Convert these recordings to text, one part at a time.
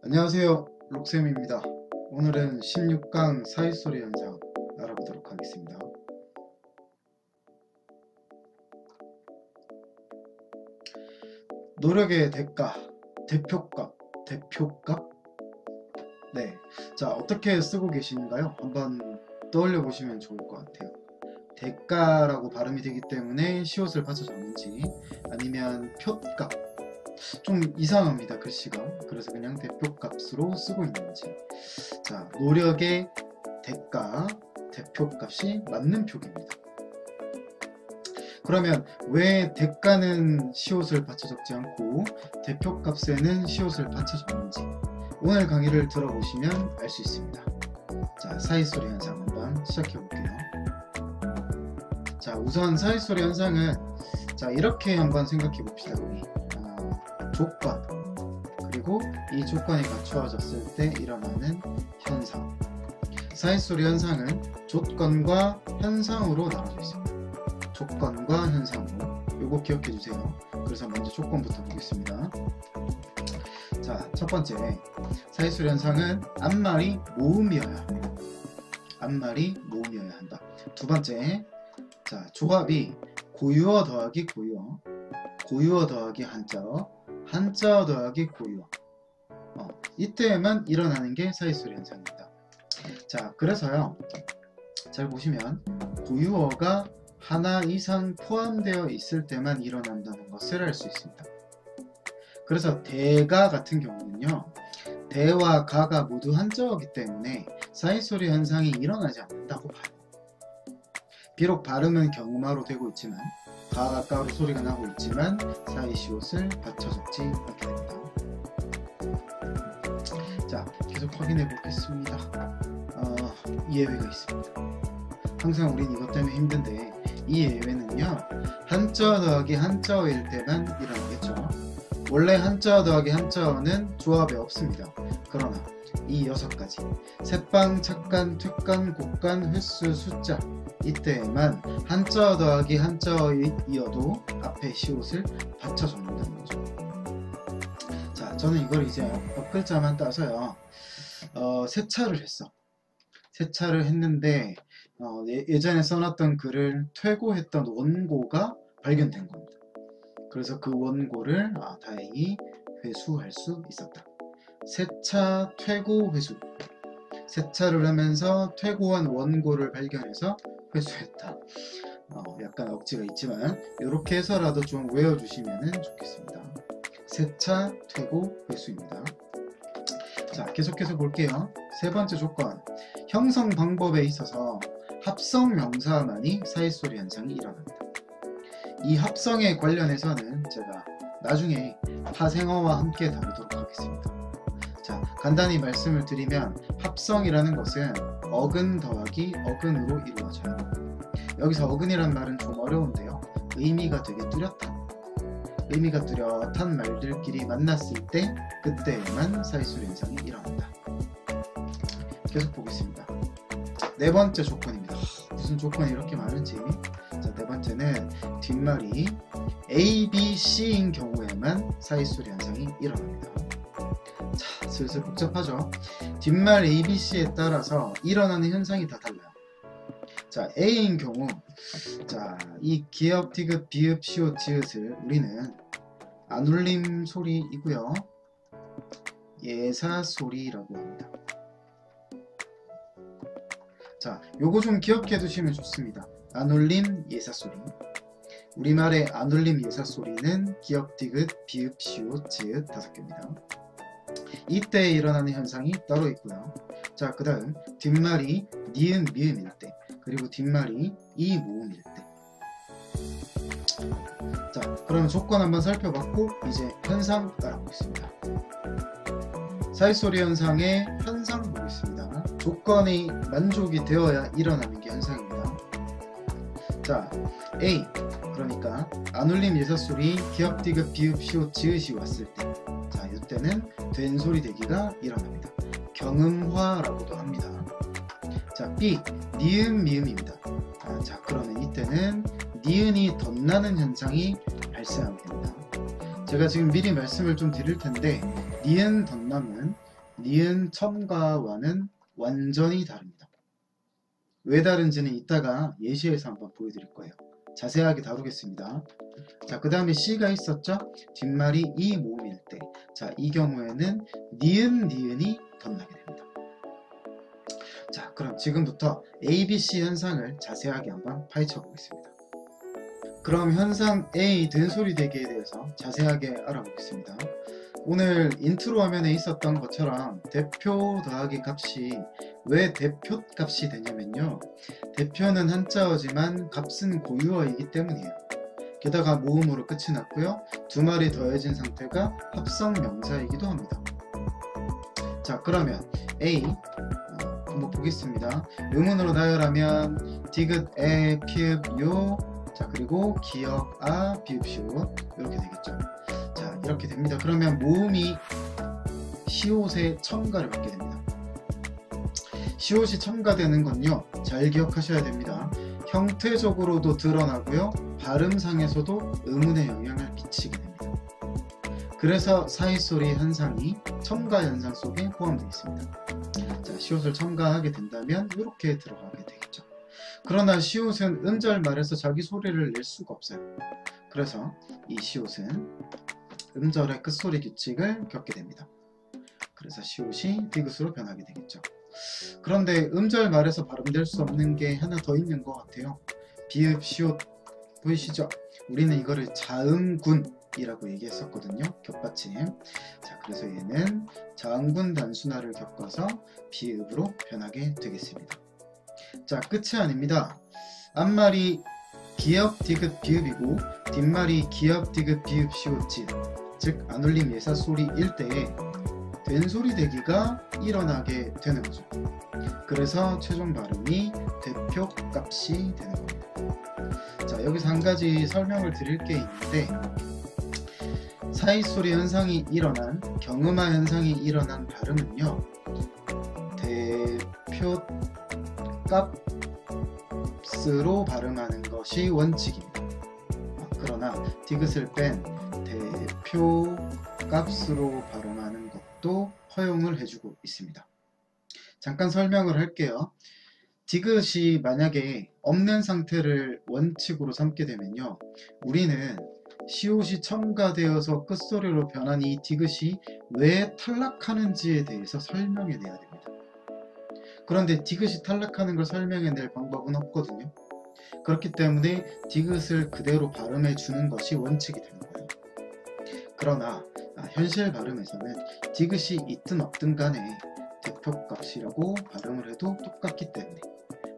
안녕하세요. 록쌤입니다. 오늘은 16강 사이소리 현상 알아보도록 하겠습니다. 노력의 대가, 대표값? 네. 자, 어떻게 쓰고 계신가요? 한번 떠올려 보시면 좋을 것 같아요. 대가라고 발음이 되기 때문에 시옷을 받쳐 적는지, 아니면 표값, 좀 이상합니다, 글씨가. 그래서 그냥 대표값으로 쓰고 있는지. 자, 노력의 대가, 대표값이 맞는 표기입니다. 그러면 왜 대가는 시옷을 받쳐 적지 않고 대표값에는 시옷을 받쳐 적는지 오늘 강의를 들어보시면 알 수 있습니다. 자, 사이소리 현상 한번 시작해 볼게요. 자, 우선 사이소리 현상은 자, 이렇게 한번 생각해 봅시다. 우리 조건, 그리고 이 조건이 갖추어졌을 때 일어나는 현상. 사이소리 현상은 조건과 현상으로 나눠져 있습니다. 조건과 현상으로. 요거 기억해 주세요. 그래서 먼저 조건부터 보겠습니다. 자, 첫 번째, 사이소리 현상은 앞말이 모음이어야 합니다. 앞말이 모음이어야 한다. 두 번째, 자, 조합이 고유어 더하기 고유어, 고유어 더하기 한자어, 한자어 더하기 고유어. 이때에만 일어나는 게 사이소리 현상입니다. 자, 그래서요, 잘 보시면 고유어가 하나 이상 포함되어 있을 때만 일어난다는 것을 알 수 있습니다. 그래서 대가 같은 경우는요, 대와 가가 모두 한자어이기 때문에 사이소리 현상이 일어나지 않는다고 봐요. 비록 발음은 경음화로 되고 있지만, 가가 가로 소리가 나고 있지만 사이시옷을 받쳐 적지 않게 됩니다. 자, 계속 확인해 보겠습니다. 예외가 있습니다. 항상 우린 이것 때문에 힘든데, 이 예외는요, 한자어 더하기 한자어일 때만 일어나겠죠. 원래 한자어 더하기 한자어는 조합에 없습니다. 그러나 이 6가지 색방, 착간, 퇴간, 곡간, 횟수, 숫자, 이때에만 한자어 더하기 한자어이어도 앞에 시옷을 받쳐 적는다는 거죠. 자, 저는 이걸 이제 옆글자만 따서요, 세차를 했어. 세차를 했는데 예전에 써놨던 글을 퇴고했던 원고가 발견된 겁니다. 그래서 그 원고를 다행히 회수할 수 있었다. 세차, 퇴고, 회수. 세차를 하면서 퇴고한 원고를 발견해서 회수했다. 약간 억지가 있지만 이렇게 해서라도 좀 외워주시면 좋겠습니다. 세차, 퇴고, 회수입니다. 자, 계속해서 볼게요. 세 번째 조건, 형성 방법에 있어서 합성 명사만이 사이소리 현상이 일어납니다. 이 합성에 관련해서는 제가 나중에 파생어와 함께 다루도록 하겠습니다. 자, 간단히 말씀을 드리면 합성이라는 것은 어근 더하기 어근으로 이루어져요. 여기서 어근이란 말은 좀 어려운데요, 의미가 되게 뚜렷한, 의미가 뚜렷한 말들끼리 만났을 때 그때에만 사이소리 현상이 일어난다. 계속 보겠습니다. 네 번째 조건입니다. 무슨 조건이 이렇게 많은지. 자, 네 번째는 뒷말이 A, B, C인 경우에만 사이소리 현상이 일어납니다. 자, 슬슬 복잡하죠. 뒷말 A, B, C에 따라서 일어나는 현상이 다 달라요. 자, A인 경우, 자, 이 기역, 디귿, 비읍, 시옷, 지읒을 우리는 안울림 소리이고요, 예사 소리라고 합니다. 자, 요거 좀 기억해 두시면 좋습니다. 안울림, 예사 소리. 우리말의 안울림, 예사 소리는 기역, 디귿, 비읍, 시옷, 지읒 5개입니다. 이때 일어나는 현상이 따로 있고요. 자, 그 다음 뒷말이 니은, 미음일 때, 그리고 뒷말이 이 모음일 때. 자, 그러면 조건 한번 살펴봤고 이제 현상 알아보겠습니다. 사이소리 현상의 현상 보겠습니다. 조건이 만족이 되어야 일어나는 게 현상입니다. 자, A, 그러니까 안울림 예사소리 기역, 디귿, 비읍, 시옷, 지읒이 왔을 때, 자, 이때는 된소리 대기가 일어납니다. 경음화라고도 합니다. 자, B, 니은, 미음입니다. 자, 그러면 이때는 니은이 덧나는 현상이 발생하게 됩니다. 제가 지금 미리 말씀을 좀 드릴 텐데, 니은 덧남은 니은 첨가와는 완전히 다릅니다. 왜 다른지는 이따가 예시에서 한번 보여드릴 거예요. 자세하게 다루겠습니다. 자, 그 다음에 C가 있었죠? 뒷말이 이 모음일 때, 자, 이 경우에는 니은이 덧나게 됩니다. 자, 그럼 지금부터 A, B, C 현상을 자세하게 한번 파헤쳐 보겠습니다. 그럼 현상 A 된소리 대기에 대해서 자세하게 알아보겠습니다. 오늘 인트로 화면에 있었던 것처럼 대표 더하기 값이 왜 대표 값이 되냐면요, 대표는 한자어지만 값은 고유어이기 때문이에요. 게다가 모음으로 끝이 났고요, 두 말이 더해진 상태가 합성 명사이기도 합니다. 자, 그러면 A 한번 보겠습니다. 의문으로 나열하면 디귿, 에, 피읍, 요, 자, 그리고 기역, 아, 비읍, 시옷 이렇게 되겠죠. 자, 이렇게 됩니다. 그러면 모음이 시옷의 첨가를 받게 됩니다. 시옷이 첨가되는 건요, 잘 기억하셔야 됩니다. 형태적으로도 드러나고요, 발음상에서도 의문의 영향을 미치게 됩니다. 그래서 사이소리 현상이 첨가 현상 속에 포함되어 있습니다. 자, 시옷을 첨가하게 된다면 이렇게 들어가게 되겠죠. 그러나 시옷은 음절말에서 자기 소리를 낼 수가 없어요. 그래서 이 시옷은 음절의 끝소리 규칙을 겪게 됩니다. 그래서 시옷이 디귿으로 변하게 되겠죠. 그런데 음절말에서 발음될 수 없는 게 하나 더 있는 것 같아요. 비읍, 시옷 보이시죠? 우리는 이거를 자음군이라고 얘기했었거든요. 겹받침. 자, 그래서 얘는 자음군 단순화를 겪어서 비읍으로 변하게 되겠습니다. 자, 끝이 아닙니다. 앞말이 기역, 디귿, 비읍이고 뒷말이 기역, 디귿, 비읍, 시옷, 진, 즉 안울림 예사소리일 때에 된소리 대기가 일어나게 되는 거죠. 그래서 최종 발음이 대표 값이 되는 겁니다. 자, 여기서 한 가지 설명을 드릴 게 있는데, 사이소리 현상이 일어난, 경음화 현상이 일어난 발음은요, 대표 값으로 발음하는 것이 원칙입니다. 그러나 디귿을 뺀 대표 값으로 발음하는 것도 허용을 해주고 있습니다. 잠깐 설명을 할게요. 디귿이 만약에 없는 상태를 원칙으로 삼게 되면요, 우리는 시옷이 첨가되어서 끝소리로 변한 이 디귿이 왜 탈락하는지에 대해서 설명해내야 됩니다. 그런데 디귿이 탈락하는 걸 설명해낼 방법은 없거든요. 그렇기 때문에 디귿을 그대로 발음해 주는 것이 원칙이 되는 거예요. 그러나 현실 발음에서는 디귿이 있든 없든 간에 대표값이라고 발음을 해도 똑같기 때문에,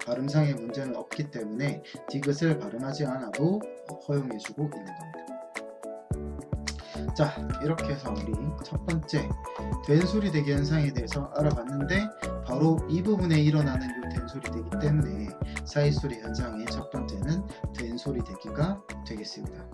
발음상의 문제는 없기 때문에 디귿을 발음하지 않아도 허용해주고 있는 겁니다. 자, 이렇게 해서 우리 첫 번째 된소리 대기 현상에 대해서 알아봤는데, 바로 이 부분에 일어나는 이 된소리 대기 때문에 사이소리 현상의 첫 번째는 된소리 대기가 되겠습니다.